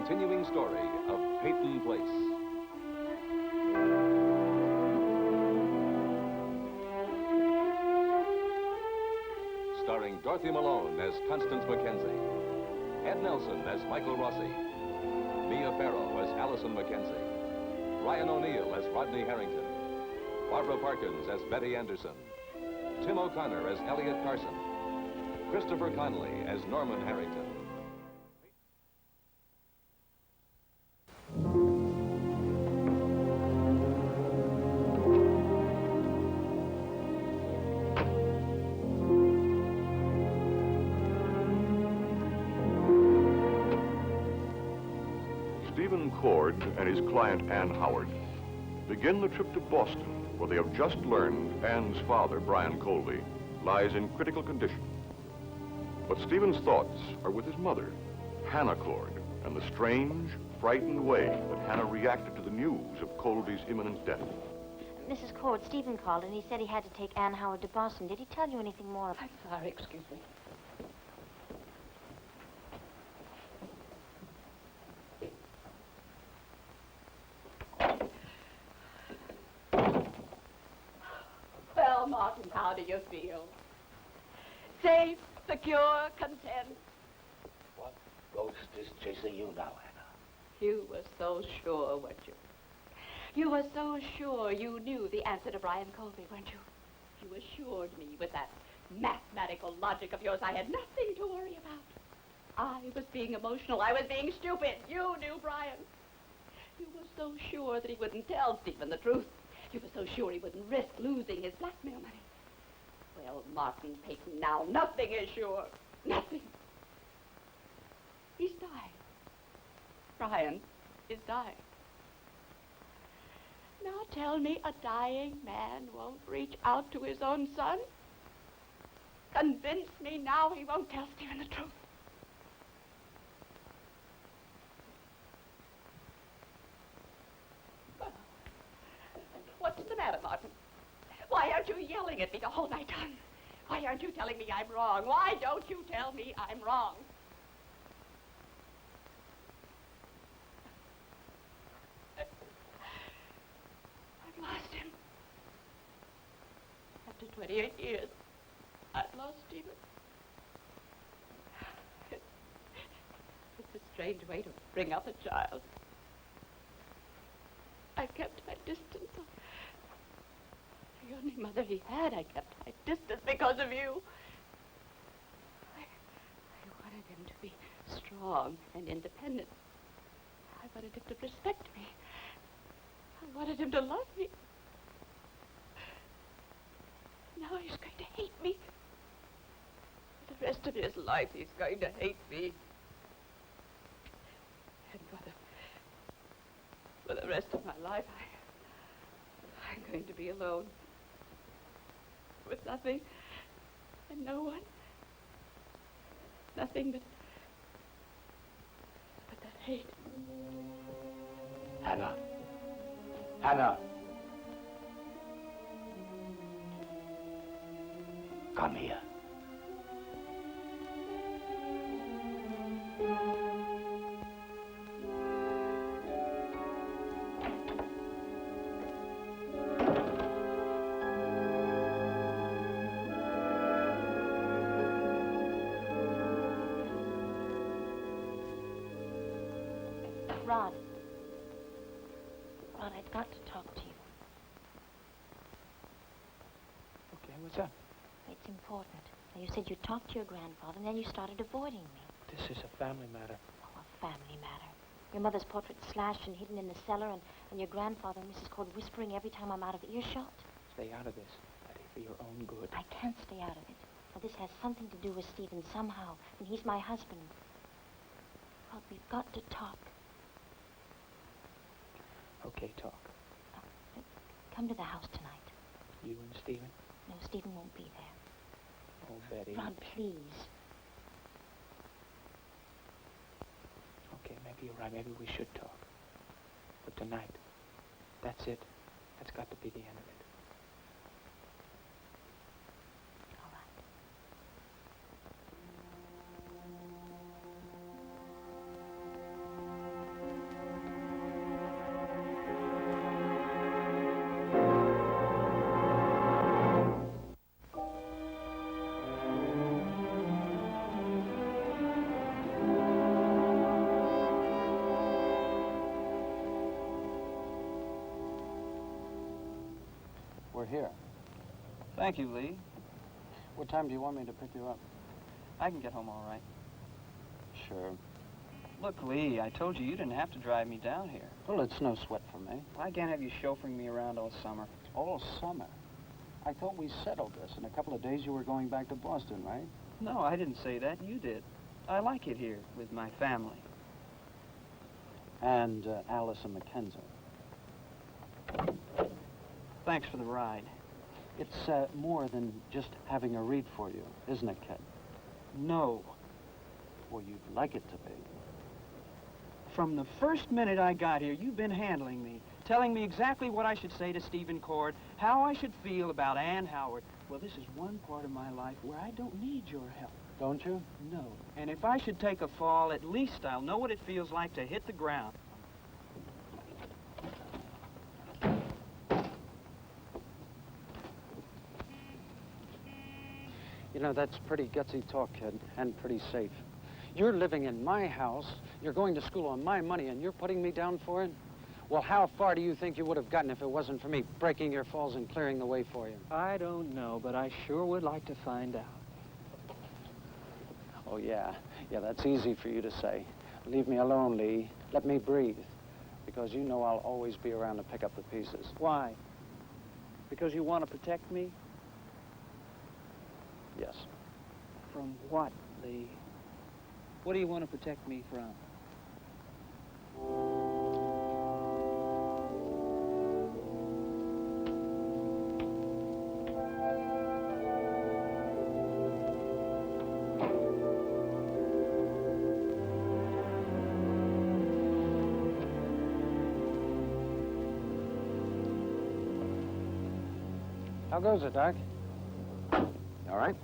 continuing story of Peyton Place. Starring Dorothy Malone as Constance Mackenzie, Ed Nelson as Michael Rossi, Mia Farrow as Allison Mackenzie, Ryan O'Neill as Rodney Harrington, Barbara Parkins as Betty Anderson, Tim O'Connor as Elliot Carson, Christopher Connolly as Norman Harrington. Stephen Cord and his client Ann Howard begin the trip to Boston, where they have just learned Ann's father, Brian Colby, lies in critical condition. But Stephen's thoughts are with his mother, Hannah Cord, and the strange, frightened way that Hannah reacted to the news of Colby's imminent death. Mrs. Cord, Stephen called and he said he had to take Ann Howard to Boston. Did he tell you anything more about... I'm sorry, excuse me. Well, Martin, how do you feel? Safe, secure, content? What ghost is chasing you now, Hannah? You were so sure, weren't you? You were so sure you knew the answer to Brian Colby, weren't you? You assured me with that mathematical logic of yours I had nothing to worry about. I was being emotional. I was being stupid. You knew Brian. You were so sure that he wouldn't tell Stephen the truth. You were so sure he wouldn't risk losing his blackmail money. Well, Martin Peyton, now nothing is sure. Nothing. He's dying. Brian is dying. Now tell me a dying man won't reach out to his own son? Convince me now he won't tell Stephen the truth. What's the matter, Martin? Why aren't you yelling at me the whole night long? Why aren't you telling me I'm wrong? Why don't you tell me I'm wrong? I've lost him. After 28 years, I've lost Stephen. It's a strange way to bring up a child. I kept my distance. The only mother he had, I kept my distance because of you. I wanted him to be strong and independent. I wanted him to respect me. I wanted him to love me. Now he's going to hate me. For the rest of his life, he's going to hate me. And for the rest of my life, I'm going to be alone. With nothing and no one. Nothing but that hate. Hannah. Hannah. Come here. Rod, I've got to talk to you. Okay, what's up? It's important. You said you talked to your grandfather, and then you started avoiding me. This is a family matter. Oh, a family matter. Your mother's portrait slashed and hidden in the cellar, and your grandfather and Mrs. Cord whispering every time I'm out of earshot. Stay out of this, Betty, for your own good. I can't stay out of it. Well, this has something to do with Stephen somehow, and he's my husband. Rod, we've got to talk. Okay, talk. Come to the house tonight. You and Stephen? No, Stephen won't be there. Oh, Betty. Rod, please. Okay, maybe you're right. Maybe we should talk. But tonight, that's it. That's got to be the end of it. All right. we're here. Thank you, Lee. What time do you want me to pick you up? I can get home all right. Sure. Look, Lee, I told you didn't have to drive me down here. Well, it's no sweat for me. I can't have you chauffeuring me around all summer. All summer? I thought we settled this. In a couple of days you were going back to Boston, right? No, I didn't say that. You did. I like it here with my family. And Allison Mackenzie. Thanks for the ride. It's more than just having a read for you, isn't it, Kid? No. Well, you'd like it to be. From the first minute I got here, you've been handling me, telling me exactly what I should say to Stephen Cord, how I should feel about Ann Howard. Well, this is one part of my life where I don't need your help. Don't you? No. And if I should take a fall, at least I'll know what it feels like to hit the ground. You know, that's pretty gutsy talk, Kid, and pretty safe. You're living in my house, you're going to school on my money, and you're putting me down for it? Well, how far do you think you would have gotten if it wasn't for me breaking your falls and clearing the way for you? I don't know, but I sure would like to find out. Oh, yeah. Yeah, that's easy for you to say. Leave me alone, Lee. Let me breathe. Because you know I'll always be around to pick up the pieces. Why? Because you want to protect me? Yes. From what, Lee? What do you want to protect me from? How goes it, Doc? All right?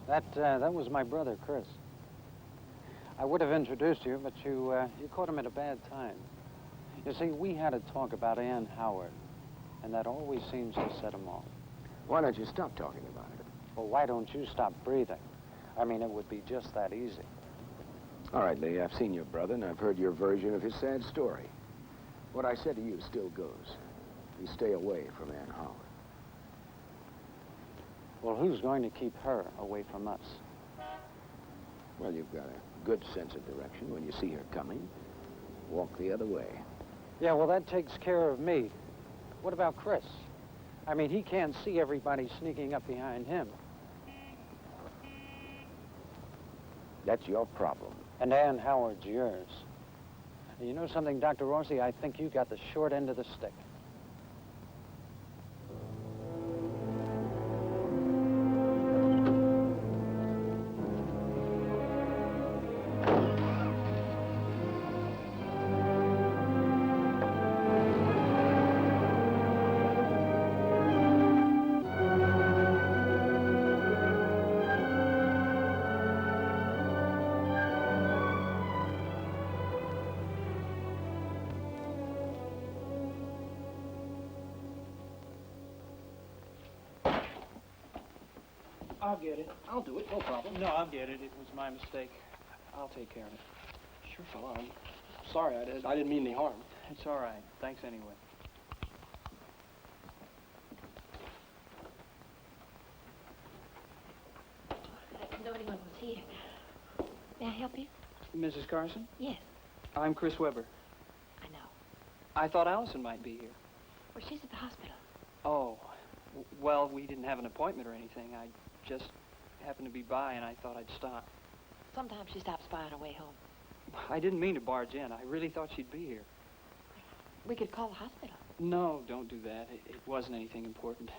That was my brother, Chris. I would have introduced you, but you caught him at a bad time. You see, we had a talk about Ann Howard, and that always seems to set him off. Why don't you stop talking about it? Well, why don't you stop breathing? I mean, it would be just that easy. All right, Lee, I've seen your brother, and I've heard your version of his sad story. What I said to you still goes. You stay away from Ann Howard. Well, who's going to keep her away from us? Well, you've got a good sense of direction. When you see her coming, walk the other way. Yeah, well, that takes care of me. What about Chris? I mean, he can't see everybody sneaking up behind him. That's your problem. And Ann Howard's yours. And you know something, Dr. Rossi? I think you got the short end of the stick. I'll get it. I'll do it, no problem. No, I'll get it. It was my mistake. I'll take care of it. Sure, fella. I'm sorry. I didn't mean any harm. It's all right. Thanks anyway. I didn't know anyone was here. May I help you? Mrs. Carson? Yes, I'm Chris Weber. I know. I thought Allison might be here. Well, she's at the hospital. Oh, well, we didn't have an appointment or anything. I just happened to be by, and I thought I'd stop. Sometimes she stops by on her way home. I didn't mean to barge in. I really thought she'd be here. We could call the hospital. No, don't do that. It wasn't anything important.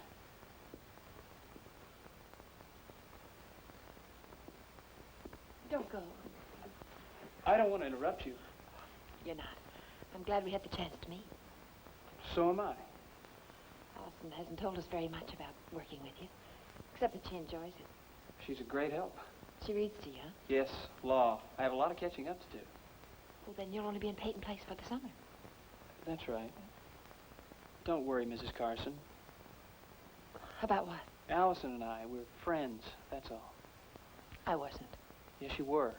Don't go. I don't want to interrupt you. You're not. I'm glad we had the chance to meet. So am I. Allison hasn't told us very much about working with you, except that she enjoys it. She's a great help. She reads to you, huh? Yes, law. I have a lot of catching up to do. Well, then you'll only be in Peyton Place for the summer. That's right. Don't worry, Mrs. Carson. About what? Allison and I, we're friends, that's all. I wasn't. Yes, you were.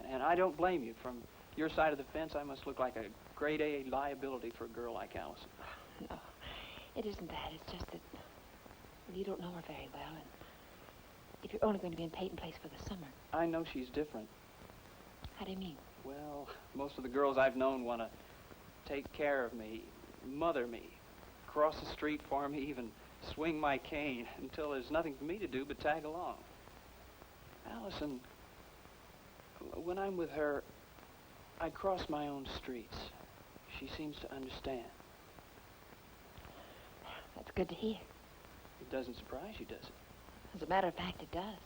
And I don't blame you. From your side of the fence, I must look like a grade A liability for a girl like Allison. No, it isn't that. It's just that Well, you don't know her very well, and if you're only going to be in Peyton Place for the summer. I know she's different. How do you mean? Well, most of the girls I've known want to take care of me, mother me, cross the street for me, even swing my cane, until there's nothing for me to do but tag along. Allison, when I'm with her, I cross my own streets. She seems to understand. That's good to hear. It doesn't surprise you, does it? As a matter of fact, it does.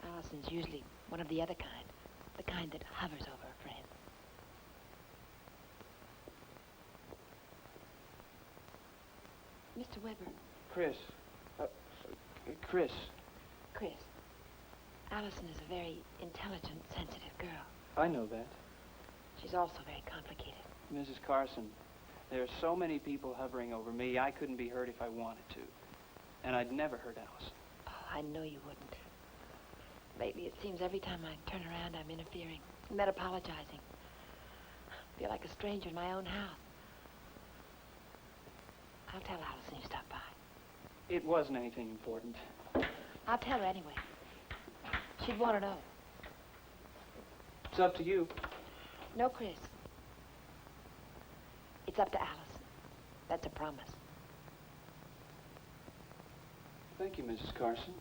Allison's usually one of the other kind. The kind that hovers over a friend. Mr. Weber. Chris. Chris. Chris. Allison is a very intelligent, sensitive girl. I know that. She's also very complicated. Mrs. Carson, there are so many people hovering over me, I couldn't be hurt if I wanted to. And I'd never hurt Allison. Oh, I know you wouldn't. Lately, it seems every time I turn around, I'm interfering, and then apologizing. I feel like a stranger in my own house. I'll tell Allison you stopped by. It wasn't anything important. I'll tell her anyway. She'd want to know. It's up to you. No, Chris. It's up to Allison. That's a promise. Thank you, Mrs. Carson.